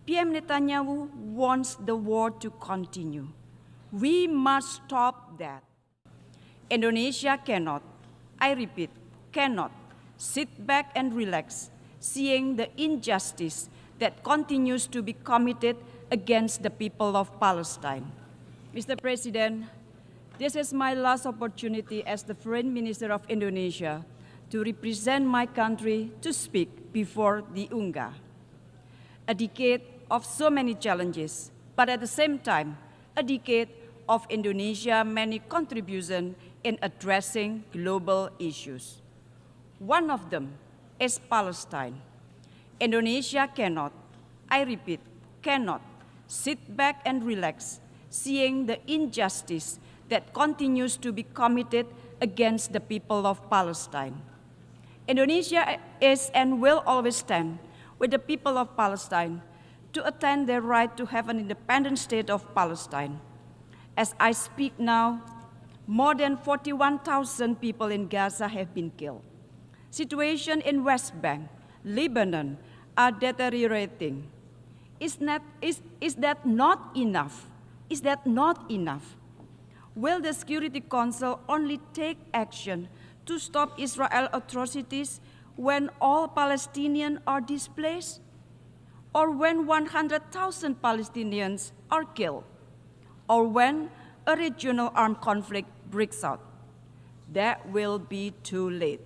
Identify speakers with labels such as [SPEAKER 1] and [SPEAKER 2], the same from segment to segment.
[SPEAKER 1] PM Netanyahu wants the war to continue. We must stop that. Indonesia cannot, I repeat, cannot sit back and relax, seeing the injustice that continues to be committed against the people of Palestine. Mr. President, this is my last opportunity as the Foreign Minister of Indonesia to represent my country to speak before the UNGA. A decade of so many challenges, but at the same time, a decade of Indonesia's many contributions in addressing global issues. One of them is Palestine. Indonesia cannot, I repeat, cannot sit back and relax, seeing the injustice that continues to be committed against the people of Palestine. Indonesia is and will always stand with the people of Palestine to attain their right to have an independent state of Palestine. As I speak now, more than 41,000 people in Gaza have been killed. Situation in West Bank, Lebanon are deteriorating. Is that not enough? Is that not enough? Will the Security Council only take action to stop Israel atrocities when all Palestinians are displaced? Or when 100,000 Palestinians are killed? Or when a regional armed conflict breaks out? That will be too late.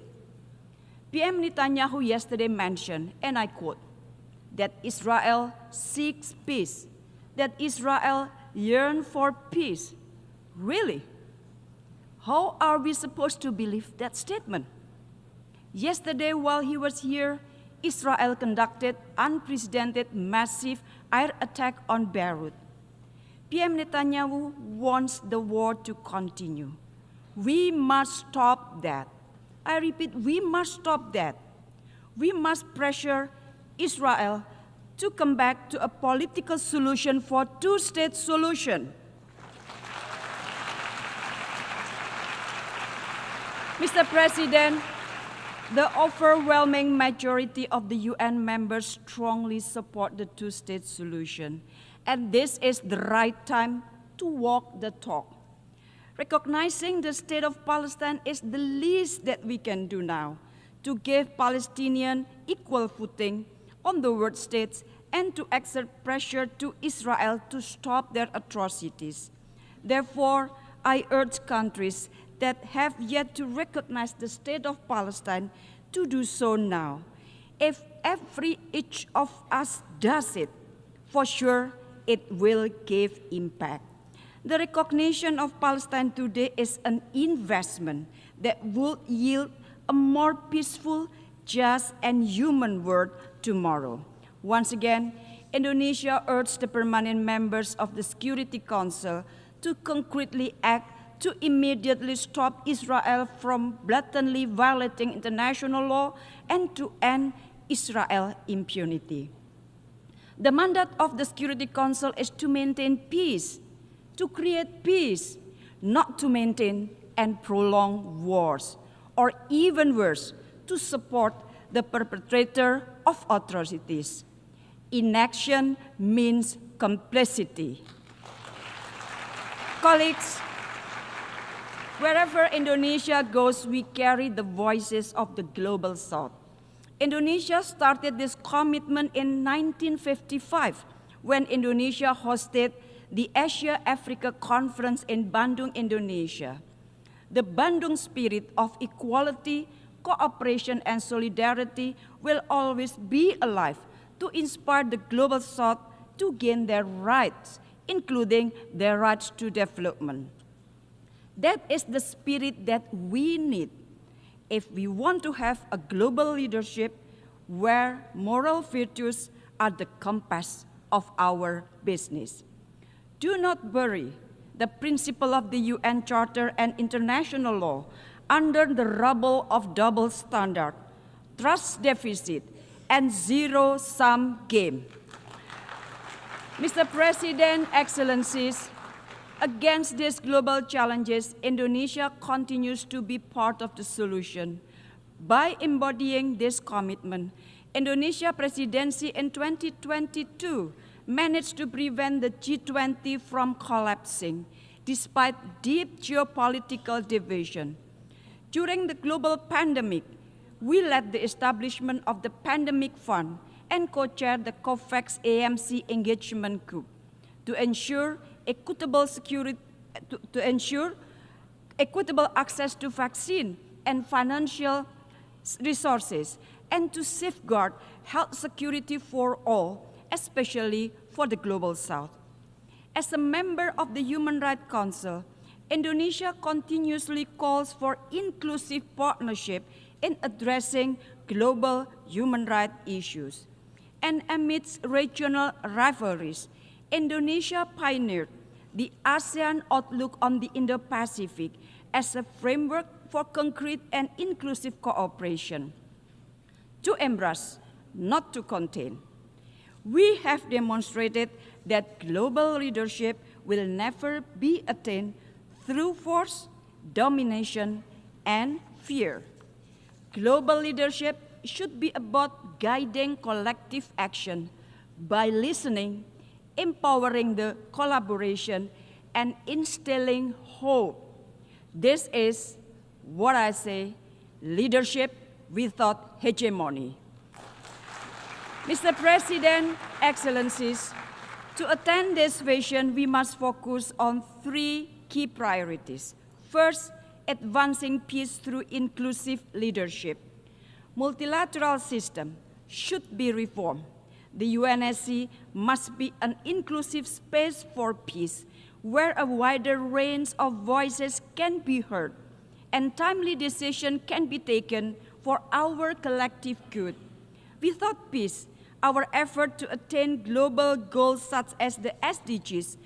[SPEAKER 1] PM Netanyahu yesterday mentioned, and I quote, that Israel seeks peace, that Israel yearns for peace. Really? How are we supposed to believe that statement? Yesterday, while he was here, Israel conducted unprecedented massive air attack on Beirut. PM Netanyahu wants the war to continue. We must stop that. I repeat, we must stop that. We must pressure Israel to come back to a political solution for two-state solution. Mr. President, the overwhelming majority of the UN members strongly support the two-state solution, and this is the right time to walk the talk. Recognizing the state of Palestine is the least that we can do now to give Palestinians equal footing on the world states and to exert pressure to Israel to stop their atrocities. Therefore, I urge countries that have yet to recognize the state of Palestine to do so now. If each of us does it, for sure it will give impact. The recognition of Palestine today is an investment that will yield a more peaceful, just, and human world tomorrow. Once again, Indonesia urged the permanent members of the Security Council to concretely act to immediately stop Israel from blatantly violating international law and to end Israel impunity. The mandate of the Security Council is to maintain peace, to create peace, not to maintain and prolong wars, or even worse, to support the perpetrator of atrocities. Inaction means complicity. Colleagues, wherever Indonesia goes, we carry the voices of the global South. Indonesia started this commitment in 1955 when Indonesia hosted the Asia-Africa Conference in Bandung, Indonesia. The Bandung spirit of equality, cooperation, and solidarity will always be alive to inspire the global South to gain their rights, including their rights to development. That is the spirit that we need if we want to have a global leadership where moral virtues are the compass of our business. Do not bury the principle of the UN Charter and international law under the rubble of double standard, trust deficit, and zero-sum game. Mr. President, Excellencies, against these global challenges, Indonesia continues to be part of the solution. By embodying this commitment, Indonesia presidency in 2022 managed to prevent the G20 from collapsing despite deep geopolitical division. During the global pandemic, we led the establishment of the Pandemic Fund and co-chaired the COVAX AMC engagement group to ensure equitable access to vaccine and financial resources, and to safeguard health security for all, especially for the Global South. As a member of the Human Rights Council, Indonesia continuously calls for inclusive partnership in addressing global human rights issues. And amidst regional rivalries, Indonesia pioneered the ASEAN outlook on the Indo-Pacific as a framework for concrete and inclusive cooperation. To embrace, not to contain. We have demonstrated that global leadership will never be attained through force, domination, and fear. Global leadership should be about guiding collective action by listening, empowering the collaboration, and instilling hope. This is what I say, leadership without hegemony. Mr. President, Excellencies, to attain this vision, we must focus on three key priorities. First, advancing peace through inclusive leadership. Multilateral system should be reformed. The UNSC must be an inclusive space for peace, where a wider range of voices can be heard, and timely decisions can be taken for our collective good. Without peace, our effort to attain global goals such as the SDGs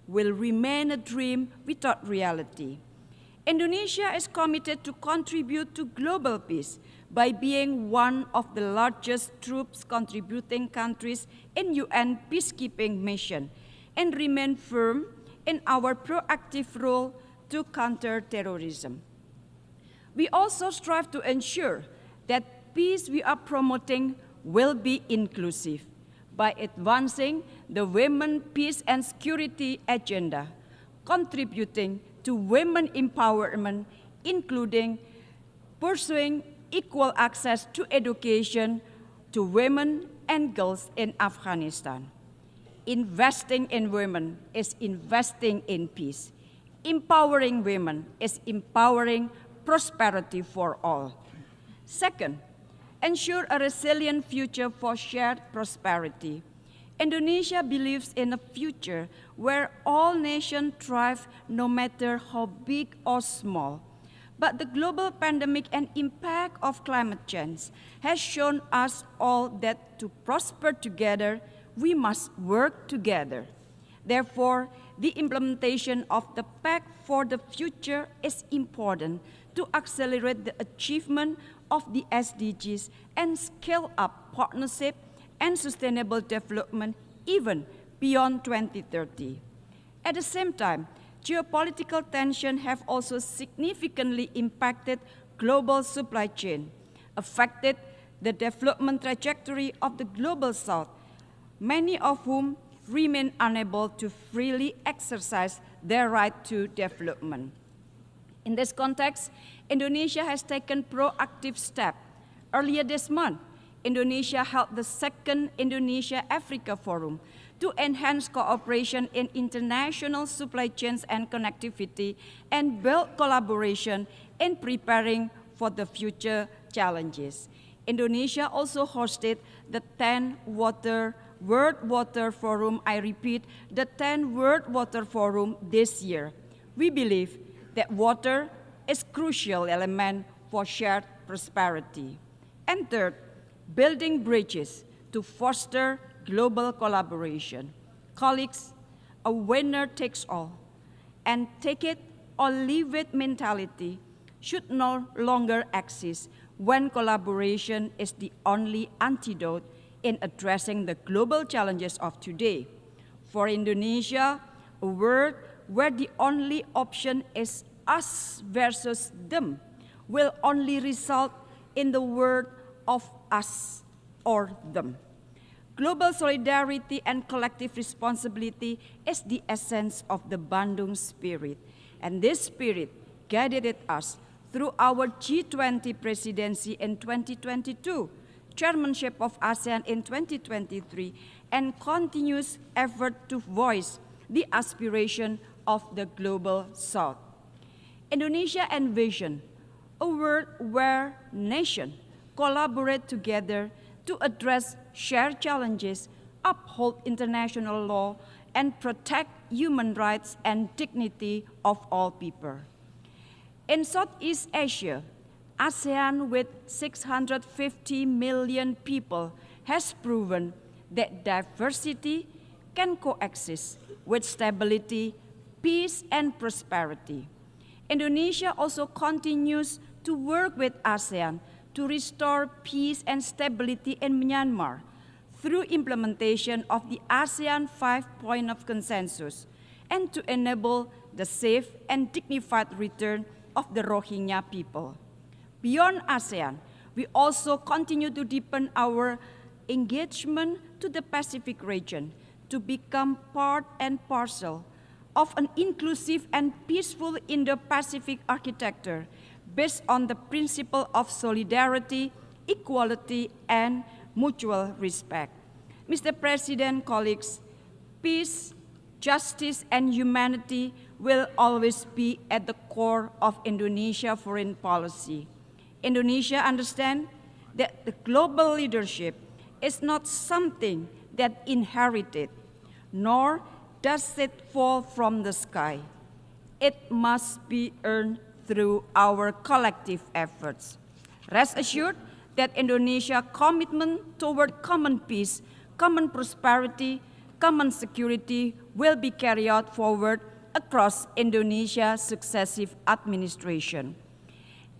[SPEAKER 1] will remain a dream without reality. Indonesia is committed to contribute to global peace by being one of the largest troops contributing countries in UN peacekeeping mission and remain firm in our proactive role to counter terrorism. We also strive to ensure that peace we are promoting will be inclusive by advancing the Women, Peace and Security agenda, contributing to women empowerment, including pursuing equal access to education to women and girls in Afghanistan. Investing in women is investing in peace. Empowering women is empowering prosperity for all. Second, ensure a resilient future for shared prosperity. Indonesia believes in a future where all nations thrive no matter how big or small. But the global pandemic and impact of climate change has shown us all that to prosper together, we must work together. Therefore, the implementation of the Pact for the Future is important to accelerate the achievement of the SDGs and scale up partnership and sustainable development even beyond 2030. At the same time, geopolitical tensions have also significantly impacted global supply chain, affected the development trajectory of the Global South, many of whom remain unable to freely exercise their right to development. In this context, Indonesia has taken proactive steps. Earlier this month, Indonesia held the second Indonesia-Africa Forum to enhance cooperation in international supply chains and connectivity and build collaboration in preparing for the future challenges. Indonesia also hosted the 10th World Water Forum, I repeat, the 10th World Water Forum this year. We believe that water is a crucial element for shared prosperity. And third, building bridges to foster global collaboration. Colleagues, a winner takes all, and take it or leave it mentality should no longer exist when collaboration is the only antidote in addressing the global challenges of today. For Indonesia, a world where the only option is us versus them will only result in the world of us or them. Global solidarity and collective responsibility is the essence of the Bandung spirit, and this spirit guided us through our G20 presidency in 2022, chairmanship of ASEAN in 2023, and continuous effort to voice the aspiration of the Global South. Indonesia envisioned a world where nations collaborate together to address shared challenges, uphold international law, and protect human rights and dignity of all people. In Southeast Asia, ASEAN with 650 million people has proven that diversity can coexist with stability, peace, and prosperity. Indonesia also continues to work with ASEAN to restore peace and stability in Myanmar through implementation of the ASEAN 5-point of consensus and to enable the safe and dignified return of the Rohingya people. Beyond ASEAN, we also continue to deepen our engagement to the Pacific region to become part and parcel of an inclusive and peaceful Indo-Pacific architecture based on the principle of solidarity, equality, and mutual respect. Mr. President, colleagues, peace, justice, and humanity will always be at the core of Indonesia's foreign policy. Indonesia understands that the global leadership is not something that inherited, nor does it fall from the sky. It must be earned through our collective efforts. Rest assured that Indonesia's commitment toward common peace, common prosperity, common security will be carried out forward across Indonesia's successive administration.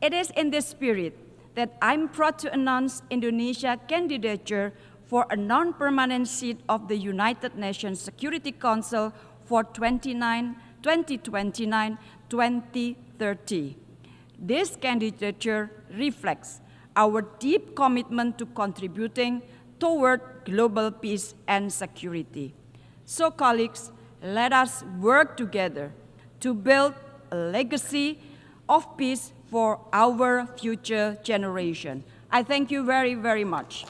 [SPEAKER 1] It is in this spirit that I'm proud to announce Indonesia's candidature for a non-permanent seat of the United Nations Security Council for 2029-2030. This candidature reflects our deep commitment to contributing toward global peace and security. So, colleagues, let us work together to build a legacy of peace for our future generation. I thank you very, very much.